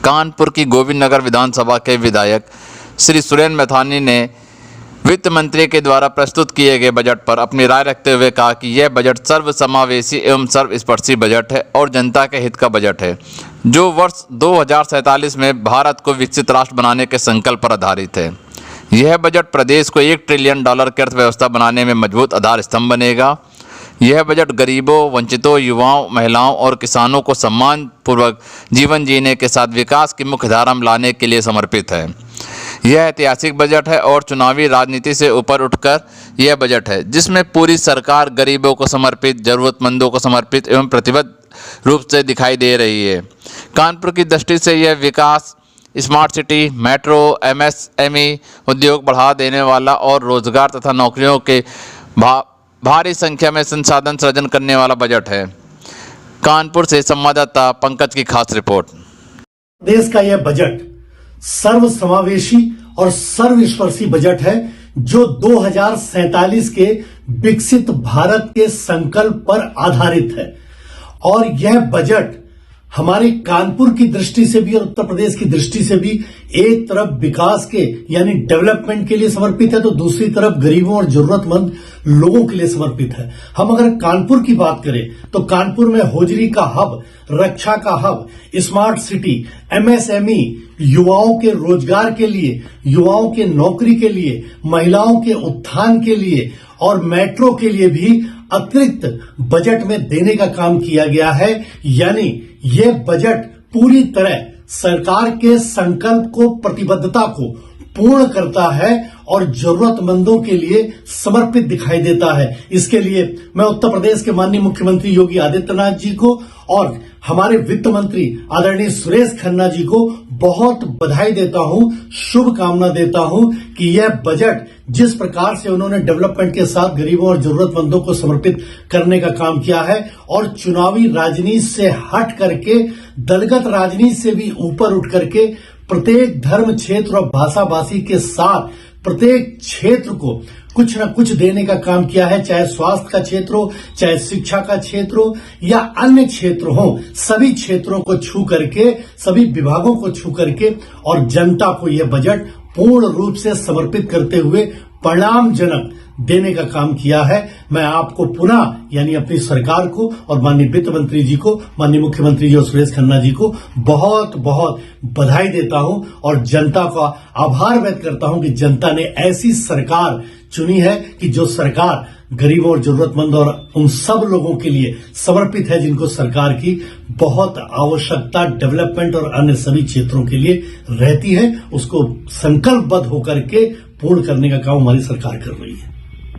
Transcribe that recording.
कानपुर की गोविंद नगर विधानसभा के विधायक श्री सुरेंद्र मैथानी ने वित्त मंत्री के द्वारा प्रस्तुत किए गए बजट पर अपनी राय रखते हुए कहा कि यह बजट सर्वसमावेशी एवं सर्वस्पर्शी बजट है और जनता के हित का बजट है, जो वर्ष 2047 में भारत को विकसित राष्ट्र बनाने के संकल्प पर आधारित है। यह बजट प्रदेश को $1 ट्रिलियन की अर्थव्यवस्था बनाने में मजबूत आधार स्तंभ बनेगा। यह बजट गरीबों, वंचितों, युवाओं, महिलाओं और किसानों को सम्मानपूर्वक जीवन जीने के साथ विकास की मुख्य धारा में लाने के लिए समर्पित है। यह ऐतिहासिक बजट है और चुनावी राजनीति से ऊपर उठकर यह बजट है जिसमें पूरी सरकार गरीबों को समर्पित, जरूरतमंदों को समर्पित एवं प्रतिबद्ध रूप से दिखाई दे रही है। कानपुर की दृष्टि से यह विकास, स्मार्ट सिटी, मेट्रो, MSME उद्योग बढ़ा देने वाला और रोजगार तथा नौकरियों के भारी संख्या में संसाधन सृजन करने वाला बजट है। कानपुर से संवाददाता पंकज की खास रिपोर्ट। देश का यह बजट सर्वसमावेशी और सर्वस्पर्शी बजट है जो 2047 के विकसित भारत के संकल्प पर आधारित है। और यह बजट हमारे कानपुर की दृष्टि से भी और उत्तर प्रदेश की दृष्टि से भी एक तरफ विकास के यानी डेवलपमेंट के लिए समर्पित है तो दूसरी तरफ गरीबों और जरूरतमंद लोगों के लिए समर्पित है। हम अगर कानपुर की बात करें तो कानपुर में होजरी का हब, रक्षा का हब, स्मार्ट सिटी, MSME, युवाओं के रोजगार के लिए, युवाओं के नौकरी के लिए, महिलाओं के उत्थान के लिए और मेट्रो के लिए भी अतिरिक्त बजट में देने का काम किया गया है। यानी यह बजट पूरी तरह सरकार के संकल्प को, प्रतिबद्धता को पूर्ण करता है और जरूरतमंदों के लिए समर्पित दिखाई देता है। इसके लिए मैं उत्तर प्रदेश के माननीय मुख्यमंत्री योगी आदित्यनाथ जी को और हमारे वित्त मंत्री आदरणीय सुरेश खन्ना जी को बहुत बधाई देता हूं, शुभकामना देता हूं कि यह बजट जिस प्रकार से उन्होंने डेवलपमेंट के साथ गरीबों और जरूरतमंदों को समर्पित करने का काम किया है और चुनावी राजनीति से हट करके, दलगत राजनीति से भी ऊपर उठ करके प्रत्येक धर्म, क्षेत्र और भाषा भाषी के साथ प्रत्येक क्षेत्र को कुछ न कुछ देने का काम किया है, चाहे स्वास्थ्य का क्षेत्र हो, चाहे शिक्षा का क्षेत्र हो या अन्य क्षेत्र हो, सभी क्षेत्रों को छू करके, सभी विभागों को छू करके और जनता को यह बजट पूर्ण रूप से समर्पित करते हुए परिणामजनक देने का काम किया है। मैं आपको पुनः यानी अपनी सरकार को और माननीय वित्त मंत्री जी को, माननीय मुख्यमंत्री जी और सुरेश खन्ना जी को बहुत बहुत बधाई देता हूं और जनता का आभार व्यक्त करता हूं कि जनता ने ऐसी सरकार चुनी है कि जो सरकार गरीबों और जरूरतमंद और उन सब लोगों के लिए समर्पित है जिनको सरकार की बहुत आवश्यकता डेवलपमेंट और अन्य सभी क्षेत्रों के लिए रहती है। उसको संकल्पबद्ध होकर के पूर्ण करने का काम हमारी सरकार कर रही है।